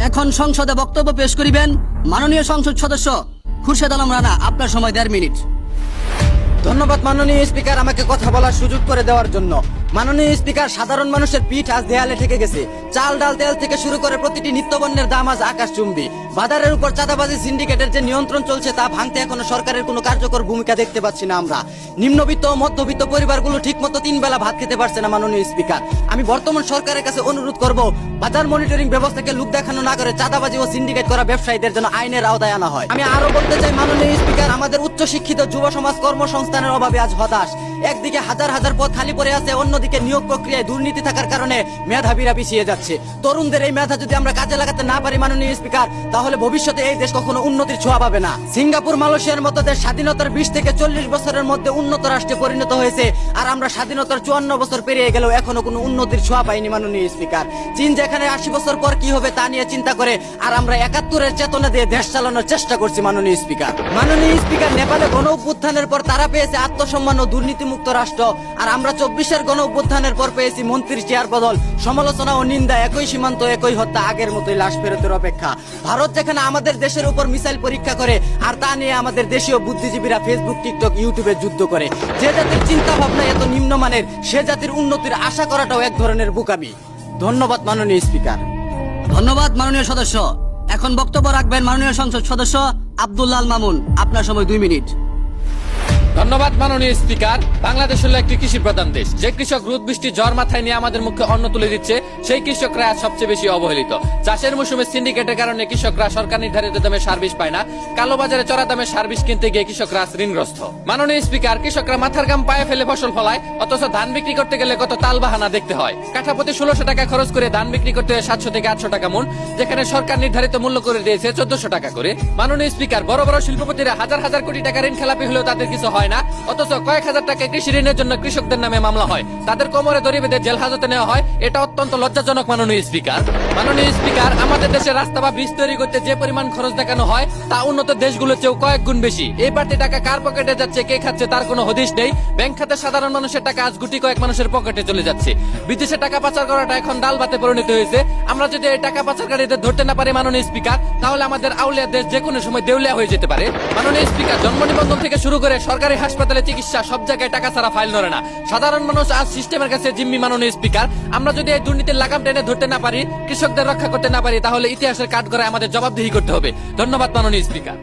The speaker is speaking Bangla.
এখন সংসদে বক্তব্য পেশ করিবেন মাননীয় সংসদ সদস্য খুরশেদ আলম রানা। আপনার সময় 1.5 মিনিট। ধন্যবাদ মাননীয় স্পিকার, আমাকে কথা বলার সুযোগ করে দেওয়ার জন্য। মাননীয় স্পিকার, সাধারণ মানুষের পিঠ আজ দেয়ালে ঠেকে গেছে। চাল ডাল তেল থেকে শুরু করে প্রতিটি নিত্যপণ্যের দাম আজ আকাশচুম্বী। বাজারের উপর চাঁদাবাজি সিন্ডিকেটের যে নিয়ন্ত্রণ চলছে তা ভাঙতে এখনো সরকারের কোনো কার্যকর ভূমিকা দেখতে পাচ্ছি না আমরা। নিম্নবিত্ত ও মধ্যবিত্ত পরিবারগুলো ঠিকমতো 3 বেলা ভাত খেতে পারছে না। মাননীয় স্পিকার, আমি বর্তমান সরকারের কাছে অনুরোধ করব, বাজার মনিটরিং ব্যবস্থাকে লোক দেখানো না করে চাঁদাবাজি ও সিন্ডিকেট করা ব্যবসায়ীদের জন্য আইনের আওতায় আনা হয়। আমি আরো বলতে চাই মাননীয় স্পিকার, আমাদের উচ্চ শিক্ষিত যুব সমাজ কর্মসংস্থানের অভাবে আজ হতাশ। একদিকে হাজার হাজার পদ খালি পড়ে আছে, অন্যদিকে নিয়োগ প্রক্রিয়ায় দুর্নীতি থাকার কারণে মেধাবীরা পিছিয়ে যাচ্ছে। তরুণদের এই মেধা যদি আমরা কাজে লাগাতে না পারি মাননীয় স্পিকার, তাহলে ভবিষ্যতে এই দেশ কখনো উন্নতির ছোঁয়া পাবে না। সিঙ্গাপুর, মালয়েশিয়ার মতো দেশ স্বাধীনতার 20 থেকে 40 বছরের মধ্যে উন্নত রাষ্ট্রে পরিণত হয়েছে, আর আমরা স্বাধীনতার 54 বছর পেরিয়ে গেলেও এখনো কোনো উন্নতির ছোঁয়া পাইনি মাননীয় স্পিকার। চীন যেখানে 80 বছর পর কি হবে তা নিয়ে চিন্তা করে, আর আমরা 71-এর চেতনা দিয়ে দেশ চালানোর চেষ্টা করছি মাননীয় স্পিকার। মাননীয় স্পিকার, নেপালে গণ অভ্যুত্থানের পর তারা পেয়েছে আত্মসম্মান ও দুর্নীতিমুক্ত রাষ্ট্র, আর আমরা 24-এর গণ অভ্যুত্থানের পর পেয়েছি মন্ত্রীর চেয়ার বদল, সমালোচনা ও নিন্দা, একই সীমান্ত একই হত্যা, আগের মতোই লাশ ফেরতের অপেক্ষা। ভারত যেখানে আমাদের দেশের উপর মিসাইল পরীক্ষা করে, আর তা নিয়ে আমাদের দেশীয় বুদ্ধিজীবীরা ফেসবুক, টিকটক, ইউটিউবে যুদ্ধ করে। যে জাতির চিন্তা ভাবনা এত নিম্নমানের, সে জাতির উন্নতির আশা করাটাও এক ধরনের বোকামি। ধন্যবাদ মাননীয় স্পিকার। ধন্যবাদ মাননীয় সদস্য। এখন বক্তব্য রাখবেন মাননীয় সংসদ সদস্য আব্দুল্লাহ আল মামুন। আপনার সময় 2 মিনিট। ধন্যবাদ মাননীয় স্পিকার। বাংলাদেশ হলো একটি কৃষি প্রধান দেশ। যে কৃষক রোদ বৃষ্টি জ্বর মাথায় নিয়ে আমাদের মুখে অন্ন তুলে দিচ্ছে, সেই কৃষকরা আজ সবচেয়ে বেশি অবহেলিত। চাষের মৌসুমে সিন্ডিকেটের কারণে কৃষকরা সরকার নির্ধারিত দামে সার বীজ পায় না। কালোবাজারে চড়া দামে সার বীজ কিনতে গিয়ে কৃষকরা ঋণগ্রস্ত। মাননীয় স্পিকার, কৃষকরা মাথার ঘাম পায়ে ফেলে ফসল ফলায়, অথচ ধান বিক্রি করতে গেলে কত তালবাহানা দেখতে হয়। কাঠা প্রতি 1600 টাকা খরচ করে ধান বিক্রি করতে হয় 700 থেকে 800 টাকা মন, যেখানে সরকার নির্ধারিত মূল্য করে দিয়েছে 1400 টাকা করে। মাননীয় স্পিকার, বড় বড় শিল্পপতিরা হাজার হাজার কোটি টাকা ঋণ খেলাপি হলেও তাদের কিছু হয় না, অথচ কয়েক হাজার টাকা কৃষি ঋণের জন্য কৃষকদের নামে মামলা হয়, তাদের কোমরে দড়ি বেঁধে জেল হাজতে নেওয়া হয়। এটা অত্যন্ত লজ্জাজনক মাননীয় স্পিকার। মাননীয় স্পিকার, আমাদের দেশে রাস্তা বা ব্রিজ তৈরি করতে যে পরিমাণ খরচ দেখানো হয় তা উন্নত দেশগুলোর চেয়েও কয়েক গুণ বেশি। এই বাড়তি টাকা কার পকেটে যাচ্ছে, কে খাচ্ছে তার কোনো হদিশ নেই। ব্যাংক খাতে সাধারণ মানুষের টাকা আজ গুটি কয়েক মানুষের পকেটে চলে যাচ্ছে। বিদেশে টাকা পাচার করাটা এখন ডাল ভাতে পরিণত হয়েছে। আমরা যদি এই টাকা পাচারকারীদের ধরতে না পারি মাননীয় স্পিকার, তাহলে আমাদের আউলিয়া দেশ যে কোনো সময় দেউলিয়া হয়ে যেতে পারে। মাননীয় স্পিকার, জন্ম নিবন্ধন থেকে শুরু করে সরকারি হাসপাতালে চিকিৎসা, সব জায়গায় টাকা ছাড়া ফাইল নড়ে না। সাধারণ মানুষ আজ সিস্টেমের কাছে জিম্মি। মাননীয় স্পিকার, আমরা যদি এই দুর্নীতির লাগাম টেনে ধরতে না পারি, কৃষকদের রক্ষা করতে না পারি, তাহলে ইতিহাসের কাঠগড়ায় আমাদের জবাবদিহি করতে হবে। ধন্যবাদ মাননীয় স্পিকার।